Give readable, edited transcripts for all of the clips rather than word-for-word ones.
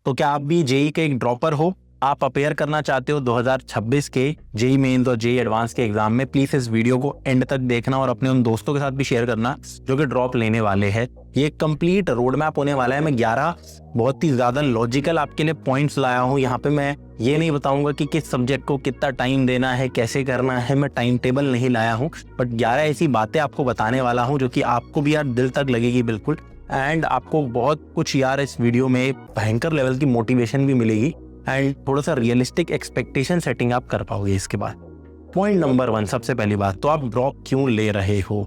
तो क्या आप भी जेई के एक ड्रॉपर हो, आप अपेयर करना चाहते हो 2026 के जेई मेंस और जेई एडवांस के एग्जाम में, प्लीज इस वीडियो को एंड तक देखना और अपने उन दोस्तों के साथ भी शेयर करना जो कि ड्रॉप लेने वाले हैं। ये कंप्लीट रोड मैप होने वाला है। मैं 11 बहुत ही ज्यादा लॉजिकल आपके लिए पॉइंट्स लाया हूँ। यहाँ पे मैं ये नहीं बताऊंगा कि किस सब्जेक्ट को कितना टाइम देना है, कैसे करना है, मैं टाइम टेबल नहीं लाया हूँ, बट 11 ऐसी बातें आपको बताने वाला हूँ जो कि आपको भी यार दिल तक लगेगी बिल्कुल। एंड आपको बहुत कुछ यार इस वीडियो में भयंकर लेवल की मोटिवेशन भी मिलेगी एंड थोड़ा सा रियलिस्टिक एक्सपेक्टेशन सेटिंग आप कर पाओगे इसके बाद। पॉइंट नंबर 1, सबसे पहली बात तो आप ड्रॉप क्यों ले रहे हो।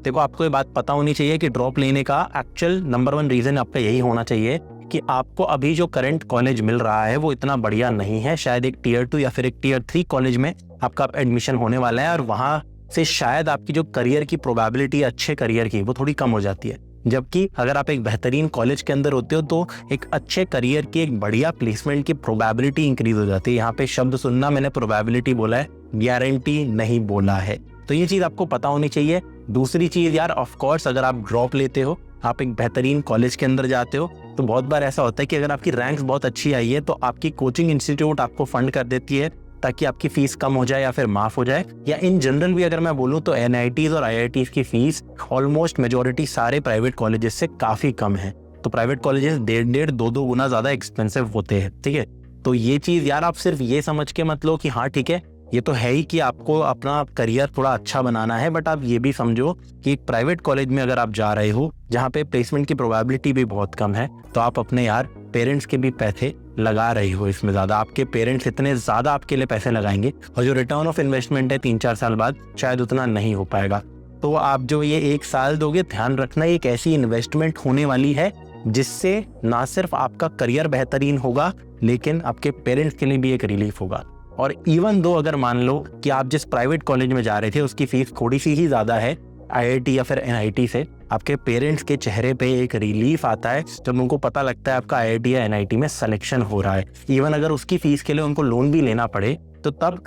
देखो, आपको ये बात पता होनी चाहिए कि ड्रॉप लेने का एक्चुअल नंबर 1 रीजन आपका यही होना चाहिए कि आपको अभी जो करंट कॉलेज मिल रहा है वो इतना बढ़िया नहीं है। शायद एक टियर 2 या फिर एक टियर 3 कॉलेज में आपका एडमिशन होने वाला है और वहां से शायद आपकी जो करियर की प्रोबेबिलिटी, अच्छे करियर की, वो थोड़ी कम हो जाती है। जबकि अगर आप एक बेहतरीन कॉलेज के अंदर होते हो तो एक अच्छे करियर की, एक बढ़िया प्लेसमेंट की प्रोबेबिलिटी इंक्रीज हो जाती है। यहाँ पे शब्द सुनना, मैंने प्रोबेबिलिटी बोला है, गारंटी नहीं बोला है। तो ये चीज आपको पता होनी चाहिए। दूसरी चीज यार, ऑफ कोर्स अगर आप ड्रॉप लेते हो, आप एक बेहतरीन कॉलेज के अंदर जाते हो, तो बहुत बार ऐसा होता है कि अगर आपकी रैंक्स बहुत अच्छी आई है तो आपकी कोचिंग इंस्टीट्यूट आपको फंड कर देती है ताकि आपकी फीस कम हो जाए या फिर माफ हो जाए। या इन जनरल भी अगर मैं बोलूं तो एनआईटीज और आईआईटीज की फीस ऑलमोस्ट मेजॉरिटी सारे प्राइवेट कॉलेजेस से काफी कम है। तो प्राइवेट कॉलेजेस 1.5 2 गुना ज्यादा एक्सपेंसिव होते हैं। ठीक है, तो ये चीज यार आप सिर्फ ये समझ के मत लो कि हाँ ठीक है, ये तो है ही कि आपको अपना करियर थोड़ा अच्छा बनाना है, बट आप ये भी समझो कि एक प्राइवेट कॉलेज में अगर आप जा रहे हो जहाँ पे प्लेसमेंट की प्रोबेबिलिटी भी बहुत कम है, तो आप अपने यार पेरेंट्स के भी पैसे लगा रही हो इसमें ज्यादा। आपके पेरेंट्स इतने ज्यादा आपके लिए पैसे लगाएंगे और जो रिटर्न ऑफ इन्वेस्टमेंट है 3-4 साल बाद शायद उतना नहीं हो पाएगा। तो आप जो ये 1 साल दोगे, ध्यान रखना एक ऐसी इन्वेस्टमेंट होने वाली है जिससे ना सिर्फ आपका करियर बेहतरीन होगा लेकिन आपके पेरेंट्स के लिए भी एक रिलीफ होगा। और इवन दो अगर मान लो कि आप जिस प्राइवेट कॉलेज में जा रहे थे उसकी फीस थोड़ी सी ही ज्यादा है आईआईटी या फिर एनआईटी से, आपके पेरेंट्स के चेहरे पे एक रिलीफ आता है जब उनको पता लगता है आपका आईआईटी या एनआईटी में सिलेक्शन हो रहा है। इवन अगर उसकी फीस के लिए उनको लोन भी लेना पड़े तो तब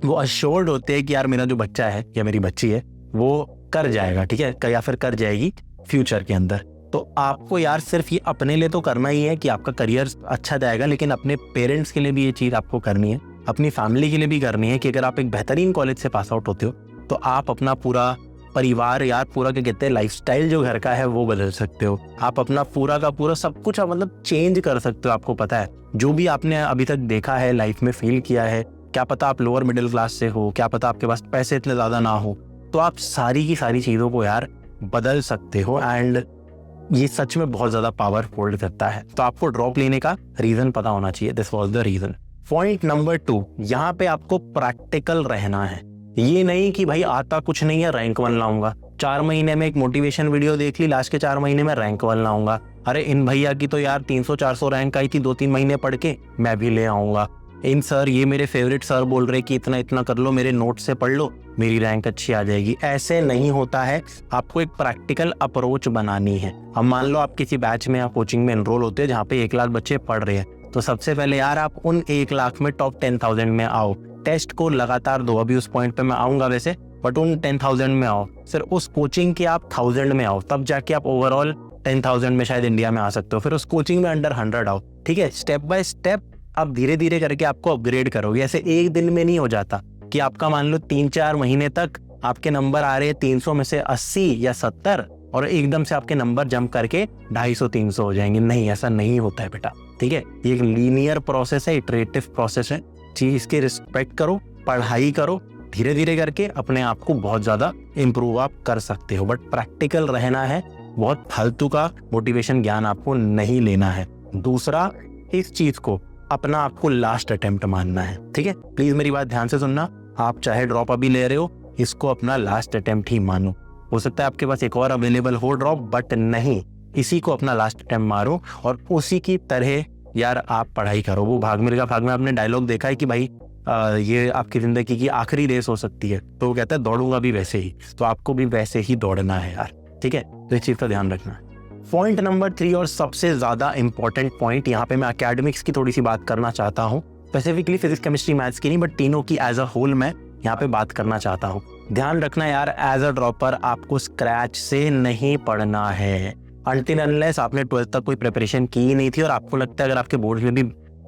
वो अश्योर्ड होते हैं कि यार मेरा जो बच्चा है या मेरी बच्ची है वो कर जाएगा, ठीक है, या फिर कर जाएगी फ्यूचर के अंदर। तो आपको यार सिर्फ ये अपने लिए तो करना ही है कि आपका करियर अच्छा जाएगा, लेकिन अपने पेरेंट्स के लिए भी ये चीज आपको करनी है, अपनी फैमिली के लिए भी करनी है कि अगर आप एक बेहतरीन कॉलेज से पास आउट होते हो तो आप अपना पूरा परिवार यार, पूरा क्या कहते हैं, लाइफस्टाइल जो घर का है वो बदल सकते हो। आप अपना पूरा का पूरा सब कुछ मतलब चेंज कर सकते हो। आपको पता है जो भी आपने अभी तक देखा है, लाइफ में फील किया है, क्या पता आप लोअर मिडिल क्लास से हो, क्या पता आपके पास पैसे इतने ज्यादा ना हो, तो आप सारी की सारी चीजों को यार बदल सकते हो। एंड ये सच में बहुत ज्यादा पावर होल्ड करता है। तो आपको ड्रॉप लेने का रीजन पता होना चाहिए। This was the reason. Point number 2, यहाँ पे आपको प्रैक्टिकल रहना है। ये नहीं कि भाई आता कुछ नहीं है रैंक 1 लाऊंगा, 4 महीने में एक मोटिवेशन वीडियो देख ली, लास्ट के 4 महीने में रैंक 1 लाऊंगा। अरे इन भैया की तो यार 300-400 रैंक आई थी 2-3 महीने पढ़ के, मैं भी ले आऊंगा। इन सर, ये मेरे फेवरेट सर बोल रहे कि इतना इतना कर लो, मेरे नोट से पढ़ लो, मेरी रैंक अच्छी आ जाएगी। ऐसे नहीं होता है। आपको एक प्रैक्टिकल अप्रोच बनानी है। अब मान लो आप किसी बैच में या कोचिंग में एनरोल होते हैं जहाँ पे 1 लाख बच्चे पढ़ रहे हैं, तो सबसे पहले यार आप उन 1 लाख में टॉप 10,000 में आओ। टेस्ट को लगातार दो, अभी उस पॉइंट पे मैं आऊंगा वैसे, बट उन 10,000 में आओ। फिर उस कोचिंग के आप 1000 में आओ, तब जाके आप ओवरऑल 10,000 में शायद इंडिया में आ सकते हो। फिर उस कोचिंग में अंडर 100 आओ। ठीक है, स्टेप बाय स्टेप आप धीरे धीरे करके आपको अपग्रेड करोगे। ऐसे एक दिन में नहीं हो जाता कि आपका मान लो 3-4 महीने तक आपके नंबर आ रहे हैं 300 में से 80 या 70 और एकदम से आपके नंबर जंप करके 250-300 हो जाएंगे। नहीं, ऐसा नहीं होता है बेटा। ठीक है, ये एक लीनियर प्रोसेस है, इटरेटिव प्रोसेस है। चीज की रिस्पेक्ट करो, पढ़ाई करो, धीरे धीरे करके अपने आप को बहुत ज्यादा इंप्रूव आप कर सकते हो, बट प्रैक्टिकल रहना है। बहुत फालतू का मोटिवेशन ज्ञान आपको नहीं लेना है। दूसरा, इस चीज को अपना आपको लास्ट अटेम्प्ट मानना है। ठीक है, प्लीज मेरी बात ध्यान से सुनना। आप चाहे ड्रॉप अभी ले रहे हो, इसको अपना लास्ट अटेम्प्ट ही मानो। हो सकता है आपके पास एक और अवेलेबल हो ड्रॉप, बट नहीं, इसी को अपना लास्ट अटेम्प्ट मारो और उसी की तरह यार आप पढ़ाई करो। वो भाग मिल्खा भाग में आपने डायलॉग देखा है कि भाई ये आपकी जिंदगी की आखिरी रेस हो सकती है, तो वो कहता है दौड़ूंगा भी वैसे ही। तो आपको भी वैसे ही दौड़ना है यार। ठीक है, तो इस चीज का ध्यान रखना है। पॉइंट नंबर 3 और सबसे ज्यादा इंपॉर्टेंट पॉइंट, यहाँ पे मैं एकेडमिक्स की थोड़ी सी बात करना चाहता हूँ, स्पेसिफिकली फिजिक्स केमिस्ट्री मैथ्स की नहीं, बट तीनों की एज अ होल मैं यहाँ पे बात करना चाहता हूँ। ध्यान रखना यार, एज अ ड्रॉपर आपको स्क्रैच से नहीं पढ़ना है। अनटिल अनलेस आपने 12th तक कोई प्रिपरेशन की ही नहीं थी और आपको लगता है अगर आपके बोर्ड में भी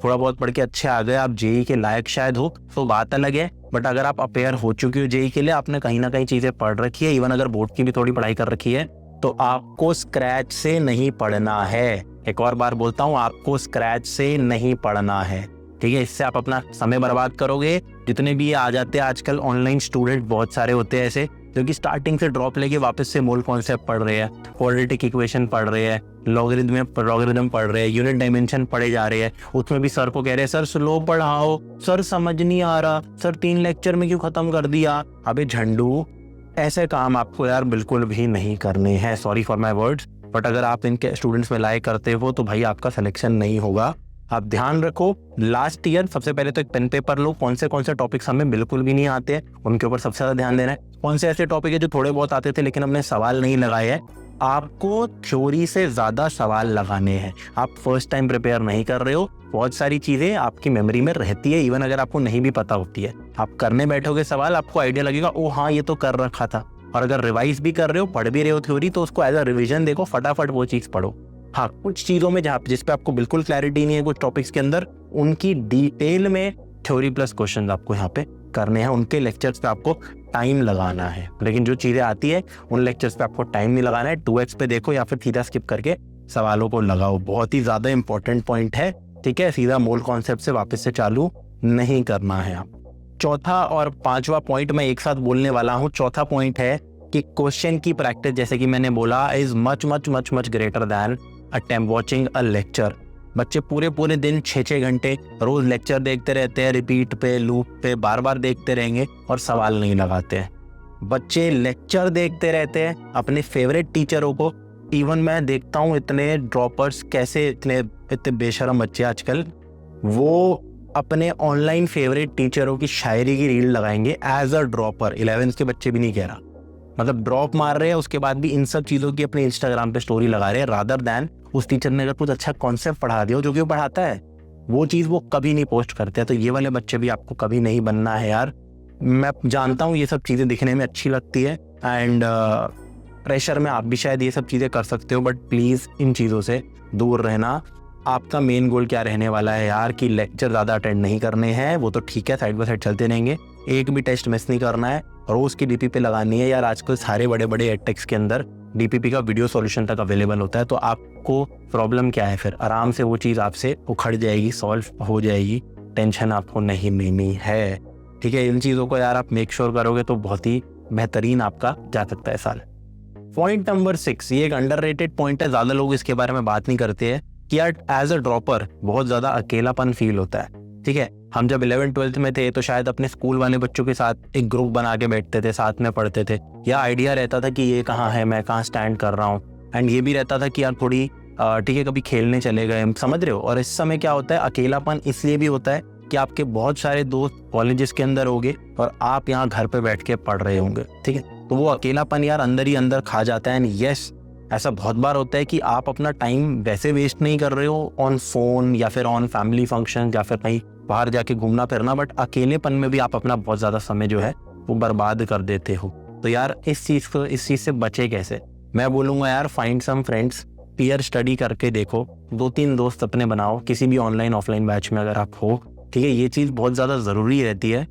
थोड़ा बहुत पढ़ के अच्छे आ गए, आप जेई के लायक शायद हो, तो बात अलग है। बट अगर आप अपेयर हो चुके हो जेई के लिए, आपने कहीं ना कहीं चीजें पढ़ रखी है, इवन अगर बोर्ड की भी थोड़ी पढ़ाई कर रखी है, तो आपको स्क्रैच से नहीं पढ़ना है। एक और बार बोलता हूँ, आपको स्क्रैच से नहीं पढ़ना है, ठीक है। इससे आप अपना समय बर्बाद करोगे। जितने भी आ जाते हैं आजकल ऑनलाइन स्टूडेंट, बहुत सारे होते हैं ऐसे जो कि स्टार्टिंग से ड्रॉप लेके वापस से मोल कॉन्सेप्ट पढ़ रहे हैं, क्वाड्रेटिक इक्वेशन पढ़ रहे हैं, लॉगरिथम पढ़ रहे हैं, यूनिट डायमेंशन पढ़े जा रहे हैं। उसमें भी सर को कह रहे हैं सर स्लो पढ़ाओ, सर समझ नहीं आ रहा, सर 3 लेक्चर में क्यों खत्म कर दिया। अबे झंडू, ऐसे काम आपको यार बिल्कुल भी नहीं करने हैं, sorry for my words. But अगर आप इनके स्टूडेंट्स में लाइक करते हो तो भाई आपका सिलेक्शन नहीं होगा। आप ध्यान रखो, लास्ट ईयर सबसे पहले तो एक पेन पेपर लो, कौन से टॉपिक्स हमें बिल्कुल भी नहीं आते हैं उनके ऊपर सबसे ज्यादा ध्यान देना है। कौन से ऐसे टॉपिक है जो थोड़े बहुत आते थे लेकिन हमने सवाल नहीं लगाए हैं। आपको थ्योरी से ज्यादा सवाल लगाने हैं। आप फर्स्ट टाइम प्रिपेयर नहीं कर रहे हो, बहुत सारी चीजें आपकी मेमोरी में रहती है, इवन अगर आपको नहीं भी पता होती है। आप करने बैठोगे सवाल, आपको आइडिया लगेगा ओ हाँ ये तो कर रखा था। और अगर रिवाइज भी कर रहे हो, पढ़ भी रहे हो थ्योरी, तो उसको एज अ रिविजन देखो, फटाफट वो चीज पढ़ो। हाँ, कुछ चीजों में जहाँ जिस पे आपको बिल्कुल क्लैरिटी नहीं है, कुछ टॉपिक्स के अंदर, उनकी डिटेल में थ्योरी प्लस क्वेश्चन आपको यहाँ पे करने हैं। उनके लेक्चर्स पे आपको टाइम लगाना है। लेकिन जो चीजें आती है उन लेक्चर्स पे आपको टाइम नहीं लगाना है। 2x पे देखो या फिर सीधा स्किप करके सवालों को लगाओ। बहुत ही ज्यादा इंपॉर्टेंट पॉइंट है, ठीक है। सीधा मूल कॉन्सेप्ट से वापस से चालू नहीं करना है आप। चौथा और पांचवा पॉइंट मैं एक साथ बोलने वाला हूँ। चौथा पॉइंट है कि क्वेश्चन की प्रैक्टिस, जैसे कि मैंने बोला, is much much much much greater than watching a lecture. बच्चे पूरे दिन 6-6 घंटे रोज लेक्चर देखते रहते हैं, रिपीट पे, लूप पे, बार बार देखते रहेंगे और सवाल नहीं लगाते हैं। बच्चे लेक्चर देखते रहते हैं अपने फेवरेट टीचरों को। इवन मैं देखता हूँ इतने ड्रॉपर्स कैसे, इतने बेशरम बच्चे आजकल, वो अपने ऑनलाइन फेवरेट टीचरों की शायरी की रील लगाएंगे एज अ ड्रॉपर। 11th के बच्चे भी नहीं कह रहा, मतलब ड्रॉप मार रहे हैं, उसके बाद भी इन सब चीज़ों की अपने इंस्टाग्राम पे स्टोरी लगा रहे हैं, रादर दैन उस टीचर ने अगर कुछ अच्छा कॉन्सेप्ट पढ़ा दिया जो कि वो पढ़ाता है, वो चीज़ वो कभी नहीं पोस्ट करते हैं। तो ये वाले बच्चे भी आपको कभी नहीं बनना है यार। मैं जानता हूँ ये सब चीज़ें दिखने में अच्छी लगती है एंड प्रेशर में आप भी शायद ये सब चीज़ें कर सकते हो, बट प्लीज़ इन चीज़ों से दूर रहना। आपका मेन गोल क्या रहने वाला है यार, कि लेक्चर ज़्यादा अटेंड नहीं करने हैं, वो तो ठीक है, साइड बाय साइड चलते रहेंगे, एक भी टेस्ट मिस नहीं करना है, रोज की डीपीपी लगानी है। यार आजकल सारे बड़े बड़े एडटेक्स के अंदर डीपीपी का वीडियो सॉल्यूशन तक अवेलेबल होता है। तो आपको प्रॉब्लम क्या है फिर, आराम से वो चीज़ आपसे उखड़ जाएगी, सॉल्व हो जाएगी, टेंशन आपको नहीं लेनी है, ठीक है। इन चीज़ों को यार आप मेक श्योर करोगे तो बहुत ही बेहतरीन आपका जा सकता है साल। पॉइंट नंबर 6, ये एक अंडररेटेड पॉइंट है, ज़्यादा लोग इसके बारे में बात नहीं करते हैं कि यार एज अ ड्रॉपर बहुत ज़्यादा अकेलापन फील होता है, ठीक है। हम जब 11th-12th में थे तो शायद अपने स्कूल वाले बच्चों के साथ एक ग्रुप बना के बैठते थे, साथ में पढ़ते थे, या आइडिया रहता था कि ये कहाँ है, मैं कहाँ स्टैंड कर रहा हूँ। एंड ये भी रहता था कि यार थोड़ी ठीक है कभी खेलने चले गए, समझ रहे हो। और इस समय क्या होता है, अकेलापन इसलिए भी होता है कि आपके बहुत सारे दोस्त कॉलेजेस के अंदर होंगे और आप यहाँ घर पे बैठ के पढ़ रहे होंगे, ठीक है। तो वो अकेलापन यार अंदर ही अंदर खा जाता है। एंड यस, ऐसा बहुत बार होता है कि आप अपना टाइम वैसे वेस्ट नहीं कर रहे हो ऑन फोन या फिर ऑन फैमिली फंक्शन या फिर कहीं बाहर जाके घूमना फिरना, बट अकेलेपन में भी आप अपना बहुत ज्यादा समय जो है वो बर्बाद कर देते हो। तो यार इस चीज से बचे कैसे, मैं बोलूंगा यार find some friends, peer study करके देखो, 2-3 दोस्त अपने बनाओ किसी भी ऑनलाइन ऑफलाइन बैच में अगर आप हो, ठीक है। ये चीज बहुत ज्यादा जरूरी रहती है।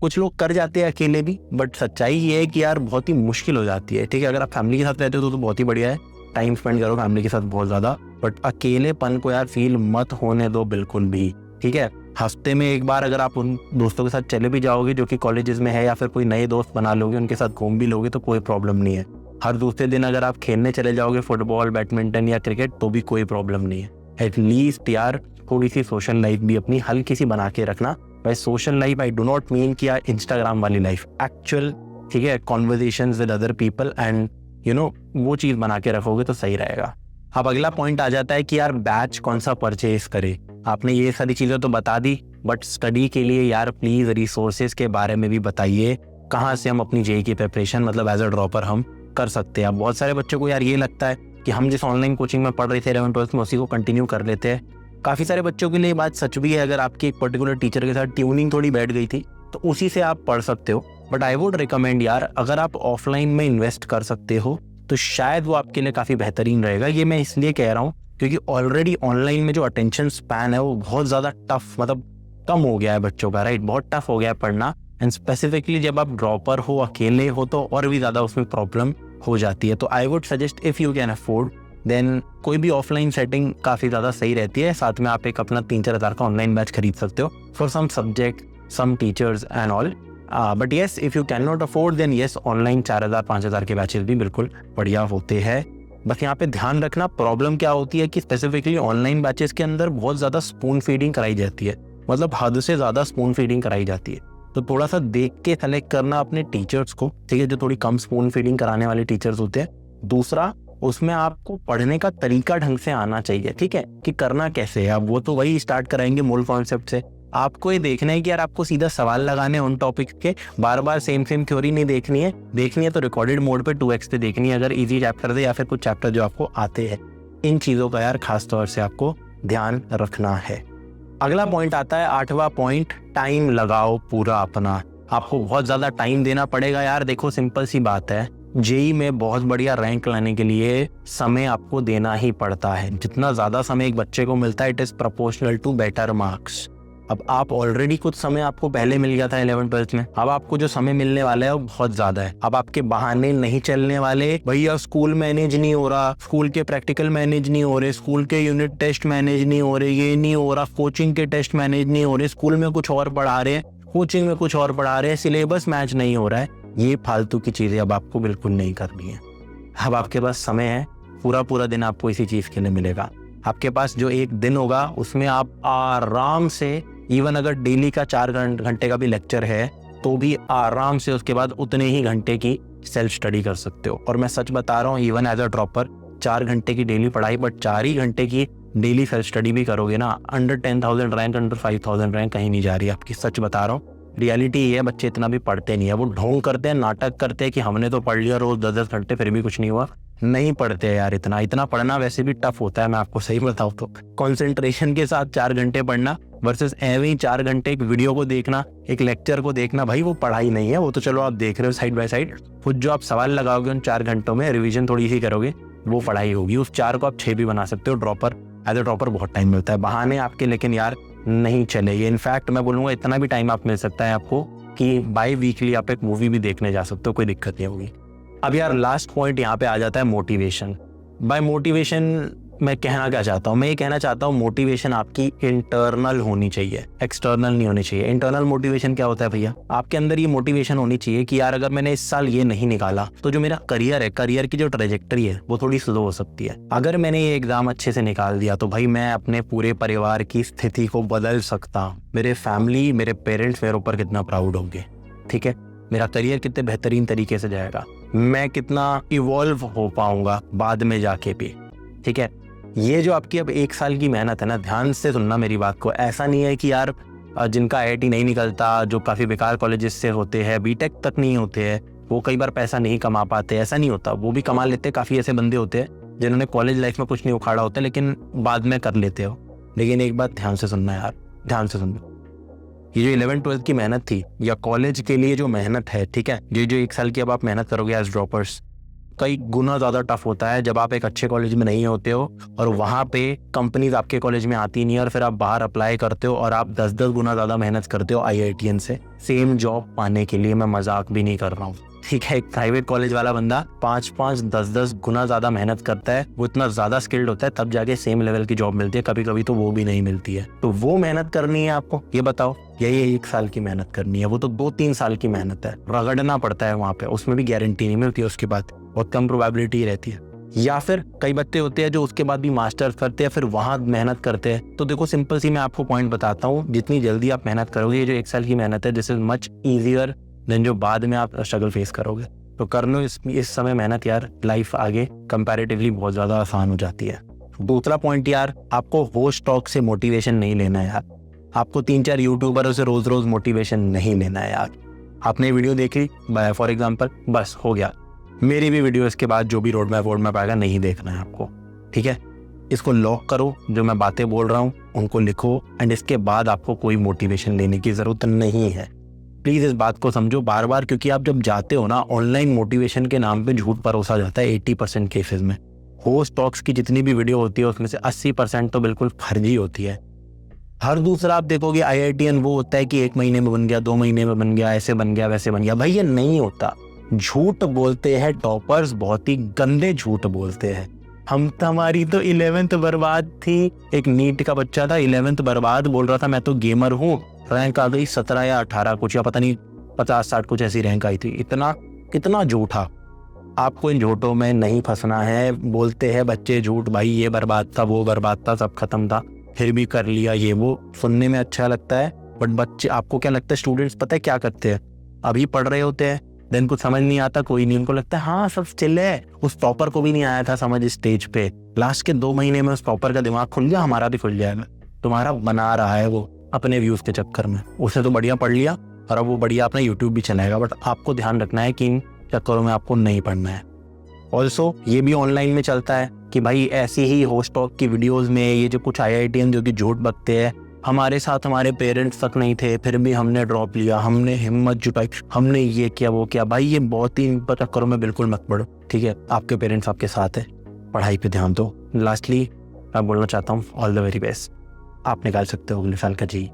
कुछ लोग कर जाते हैं अकेले भी, बट सच्चाई ये है कि यार बहुत ही मुश्किल हो जाती है, ठीक है। अगर आप फैमिली के साथ रहते हो तो बहुत ही बढ़िया है, टाइम स्पेंड करो फैमिली के साथ बहुत ज्यादा, बट अकेलेपन को यार फील मत होने दो बिल्कुल भी, ठीक है। हफ्ते में एक बार अगर आप उन दोस्तों के साथ चले भी जाओगे जो कि कॉलेजेस में है, या फिर कोई नए दोस्त बना लोगे, उनके साथ घूम भी लोगे तो कोई प्रॉब्लम नहीं है। हर दूसरे दिन अगर आप खेलने चले जाओगे फुटबॉल, बैडमिंटन या क्रिकेट, तो भी कोई प्रॉब्लम नहीं है। एटलीस्ट यार थोड़ी सी सोशल लाइफ भी अपनी हल्की सी बना के रखना। By social life I do not mean कि यार इंस्टाग्राम वाली लाइफ, एक्चुअल, ठीक है, conversations with other people, and you know वो चीज बना के रखोगे तो सही रहेगा। अब अगला पॉइंट आ जाता है कि यार बैच कौन सा परचेज करे। आपने ये सारी चीजें तो बता दी, बट स्टडी के लिए यार प्लीज रिसोर्सेज के बारे में भी बताइए, कहाँ से हम अपनी जेईई की प्रिपरेशन मतलब एज अ ड्रॉपर हम कर सकते हैं। बहुत सारे बच्चों को यार ये लगता है कि हम जिस ऑनलाइन कोचिंग में पढ़ रहे थे 11th-12th में, उसी को कंटिन्यू कर लेते हैं। काफ़ी सारे बच्चों के लिए बात सच भी है, अगर आपकी एक पर्टिकुलर टीचर के साथ ट्यूनिंग थोड़ी बैठ गई थी तो उसी से आप पढ़ सकते हो। बट आई वुड रिकमेंड यार, अगर आप ऑफलाइन में इन्वेस्ट कर सकते हो तो शायद वो आपके लिए काफ़ी बेहतरीन रहेगा। ये मैं इसलिए कह रहा हूँ क्योंकि ऑलरेडी ऑनलाइन में जो अटेंशन स्पैन है वो बहुत ज़्यादा टफ, मतलब कम हो गया है बच्चों का, राइट। बहुत टफ हो गया है पढ़ना, एंड स्पेसिफिकली जब आप ड्रॉपर हो, अकेले हो, तो और भी ज़्यादा उसमें प्रॉब्लम हो जाती है। तो I would suggest if you can afford then कोई भी ऑफलाइन सेटिंग काफ़ी ज़्यादा सही रहती है। साथ में आप एक अपना 3-4 हज़ार का ऑनलाइन बैच खरीद सकते हो for some subject, some teachers and all. But yes, if you can not afford then yes, online 4,000-5,000 के बैचेस भी बिल्कुल बढ़िया होते हैं। बस यहाँ पे ध्यान रखना, प्रॉब्लम क्या होती है कि स्पेसिफिकली ऑनलाइन बैचेस के अंदर बहुत ज़्यादा स्पून फीडिंग कराई जाती है, मतलब हद से ज़्यादा स्पून फीडिंग कराई जाती है। तो थोड़ा सा देख के सेलेक्ट करना अपने टीचर्स को, ठीक है, जो थोड़ी कम स्पून फीडिंग कराने वाले टीचर्स होते हैं। दूसरा, उसमें आपको पढ़ने का तरीका ढंग से आना चाहिए, ठीक है, कि करना कैसे है। अब वो तो वही स्टार्ट कराएंगे मूल कॉन्सेप्ट से। आपको ये देखना है कि यार आपको सीधा सवाल लगाने उन टॉपिक के, बार बार सेम थ्योरी नहीं देखनी है तो रिकॉर्डेड मोड पे 2x पे देखनी है, अगर इजी चैप्टर दे या फिर कुछ चैप्टर जो आपको आते हैं। इन चीज़ों का यार खास तौर से आपको ध्यान रखना है। अगला पॉइंट आता है 8वां पॉइंट, टाइम लगाओ पूरा अपना। आपको बहुत ज़्यादा टाइम देना पड़ेगा यार। देखो सिंपल सी बात है, जेई में बहुत बढ़िया रैंक लाने के लिए समय आपको देना ही पड़ता है। जितना ज़्यादा समय एक बच्चे को मिलता है, it is proportional to better marks. अब आप ऑलरेडी कुछ समय आपको पहले मिल गया था 11th-12th में, अब आपको जो समय मिलने वाला है वो बहुत ज़्यादा है। अब आपके बहाने नहीं चलने वाले, भैया स्कूल मैनेज नहीं हो रहा, स्कूल के प्रैक्टिकल मैनेज नहीं हो रहे, स्कूल के यूनिट टेस्ट मैनेज नहीं हो रहे, ये नहीं हो रहा, कोचिंग के टेस्ट मैनेज नहीं हो रहे, स्कूल में कुछ और पढ़ा रहे हैं, कोचिंग में कुछ और पढ़ा रहे हैं, सिलेबस मैच नहीं हो रहा है। ये फालतू की चीज़ें अब आपको बिल्कुल नहीं करनी है। अब आपके पास समय है, पूरा दिन आपको इसी चीज़ के लिए मिलेगा। आपके पास जो एक दिन होगा उसमें आप आराम से, इवन अगर डेली का 4 घंटे का भी लेक्चर है तो भी आराम से उसके बाद उतने ही घंटे की सेल्फ स्टडी कर सकते हो। और मैं सच बता रहा हूँ, इवन एज अ ड्रॉपर 4 घंटे की डेली पढ़ाई, बट 4 ही घंटे की डेली सेल्फ स्टडी भी करोगे ना, अंडर 10,000 रैंक, अंडर 5,000 रैंक कहीं नहीं जा रही आपकी। सच बता रहा हूँ, रियलिटी ये है, बच्चे इतना भी पढ़ते नहीं है। वो ढोंग करते हैं, नाटक करते हैं कि हमने तो पढ़ लिया रोज 10-10 घंटे फिर भी कुछ नहीं हुआ। नहीं पढ़ते यार, इतना पढ़ना वैसे भी टफ होता है। मैं आपको सही बताऊँ तो कंसंट्रेशन के साथ 4 घंटे पढ़ना वर्सेस एवं ही 4 घंटे एक वीडियो को देखना, एक लेक्चर को देखना, भाई वो पढ़ाई नहीं है। वो तो चलो आप देख रहे हो साइड बाय साइड, खुद जो आप सवाल लगाओगे उन 4 घंटों में, रिविजन थोड़ी सी करोगे, वो पढ़ाई होगी। उस 4 को आप 6 भी बना सकते हो। ड्रॉपर एज अ ड्रॉपर बहुत टाइम मिलता है, बहाने आपके लेकिन यार नहीं चलेंगे। इनफैक्ट मैं बोलूँगा इतना भी टाइम आप मिल सकता है आपको कि बाई वीकली आप एक मूवी भी देखने जा सकते हो, कोई दिक्कत नहीं होगी। अब यार लास्ट पॉइंट यहाँ पे आ जाता है मोटिवेशन। बाय मोटिवेशन मैं कहना क्या चाहता हूँ, मैं ये कहना चाहता हूँ मोटिवेशन आपकी इंटरनल होनी चाहिए, एक्सटर्नल नहीं होनी चाहिए। इंटरनल मोटिवेशन क्या होता है भैया, आपके अंदर ये मोटिवेशन होनी चाहिए कि यार अगर मैंने इस साल ये नहीं निकाला तो जो मेरा करियर है, करियर की जो ट्रेजेक्टरी है वो थोड़ी स्लो हो सकती है। अगर मैंने ये एग्जाम अच्छे से निकाल दिया तो भाई मैं अपने पूरे परिवार की स्थिति को बदल सकता हूँ। मेरे फैमिली, मेरे पेरेंट्स मेरे ऊपर कितना प्राउड होंगे, ठीक है, मेरा करियर कितने बेहतरीन तरीके से जाएगा, मैं कितना इवॉल्व हो पाऊंगा बाद में जाके भी, ठीक है। ये जो आपकी अब 1 साल की मेहनत है ना, ध्यान से सुनना मेरी बात को। ऐसा नहीं है कि यार जिनका IIT नहीं निकलता, जो काफ़ी बेकार कॉलेजेस से होते हैं, बीटेक तक नहीं होते हैं, वो कई बार पैसा नहीं कमा पाते, ऐसा नहीं होता, वो भी कमा लेते। काफ़ी ऐसे बंदे होते हैं जिन्होंने कॉलेज लाइफ में कुछ नहीं उखाड़ा होता लेकिन बाद में कर लेते हो। लेकिन एक बात ध्यान से सुनना यार, ध्यान से सुनना, ये जो 11th-12th की मेहनत थी या कॉलेज के लिए जो मेहनत है, ठीक है, ये जो 1 साल की अब आप मेहनत करोगे एज ड्रॉपर्स, कई गुना ज़्यादा टफ होता है जब आप एक अच्छे कॉलेज में नहीं होते हो और वहाँ पे कंपनीज आपके कॉलेज में आती नहीं है और फिर आप बाहर अप्लाई करते हो और आप 10-10 गुना ज़्यादा मेहनत करते हो IITian से सेम जॉब पाने के लिए। मैं मजाक भी नहीं कर रहा हूँ, ठीक है। एक प्राइवेट कॉलेज वाला बंदा 5-5, 10-10 गुना ज़्यादा मेहनत करता है, वो इतना ज़्यादा स्किल्ड होता है, तब जाके सेम लेवल की जॉब मिलती है। कभी कभी तो वो भी नहीं मिलती है। तो वो मेहनत करनी है आपको, ये बताओ, यही 1 साल की मेहनत करनी है, वो तो 2-3 साल की मेहनत है, रगड़ना पड़ता है वहाँ पे, उसमें भी गारंटी नहीं मिलती है, उसके बाद बहुत कम प्रोबेबिलिटी रहती है। या फिर कई बच्चे होते हैं जो उसके बाद भी मास्टर्स करते हैं, फिर वहाँ मेहनत करते हैं। तो देखो सिंपल सी मैं आपको पॉइंट बताता हूँ, जितनी जल्दी आप मेहनत करोगे, ये जो 1 साल की मेहनत है, this is much easier than जो बाद में आप स्ट्रगल फेस करोगे। तो कर लो इस समय मेहनत यार, लाइफ आगे कंपैरेटिवली बहुत ज़्यादा आसान हो जाती है। दूसरा पॉइंट यार, आपको होस्ट टॉक से मोटिवेशन नहीं लेना है यार। आपको 3-4 यूट्यूबरों से रोज रोज मोटिवेशन नहीं लेना है यार। आपने वीडियो देखी फॉर एग्जाम्पल, बस हो गया। मेरी भी वीडियो इसके बाद जो भी रोड मैप आएगा नहीं देखना है आपको, ठीक है। इसको लॉक करो, जो मैं बातें बोल रहा हूँ उनको लिखो, एंड इसके बाद आपको कोई मोटिवेशन लेने की ज़रूरत नहीं है। प्लीज़ इस बात को समझो बार बार, क्योंकि आप जब जाते हो ना, ऑनलाइन मोटिवेशन के नाम पे झूठ परोसा जाता है 80% केसेस में। होस्ट टॉक्स की जितनी भी वीडियो होती है उसमें से 80% तो बिल्कुल फर्जी होती है। हर दूसरा आप देखोगे IITian वो होता है कि 1 महीने में बन गया, 2 महीने में बन गया, ऐसे बन गया, वैसे बन गया। भाई ये नहीं होता। झूठ बोलते हैं टॉपर्स, बहुत ही गंदे झूठ बोलते हैं। हमारी तो 11th बर्बाद थी। एक नीट का बच्चा था, 11th बर्बाद, बोल रहा था मैं तो गेमर हूँ, रैंक आ गई 17 या 18 कुछ, या पता नहीं 50-60 कुछ ऐसी रैंक आई थी। इतना कितना झूठा। आपको इन झूठों में नहीं फंसना है। बोलते हैं बच्चे झूठ, भाई ये बर्बाद था, वो बर्बाद था, सब खत्म था, फिर भी कर लिया, ये वो सुनने में अच्छा लगता है। बट बच्चे, आपको क्या लगता है स्टूडेंट्स पता है क्या करते हैं? अभी पढ़ रहे होते हैं, देन कुछ समझ नहीं आता, कोई नहीं, उनको लगता है हाँ सब चिल है। उस टॉपर को भी नहीं आया था समझ स्टेज पे, लास्ट के 2 महीने में उस टॉपर का दिमाग खुल गया, हमारा भी खुल जाएगा। तुम्हारा बना रहा है वो अपने व्यूज के चक्कर में। उसने तो बढ़िया पढ़ लिया और अब वो बढ़िया अपना यूट्यूब भी चलाएगा। बट आपको ध्यान रखना है कि इन चक्करों में आपको नहीं पढ़ना है। ऑल्सो ये भी ऑनलाइन में चलता है कि भाई ऐसी ही होस्ट टॉक की वीडियोस में ये जो कुछ IITian जो कि झूठ बकते हैं, हमारे साथ हमारे पेरेंट्स तक नहीं थे, फिर भी हमने ड्रॉप लिया, हमने हिम्मत जुटाई, हमने ये किया, वो किया। भाई ये बहुत ही इन चक्करों में बिल्कुल मत पड़ो, ठीक है? आपके पेरेंट्स आपके साथ है, पढ़ाई पे ध्यान दो। लास्टली मैं बोलना चाहता हूँ ऑल द वेरी बेस्ट। आप निकाल सकते हो अगले साल का जी।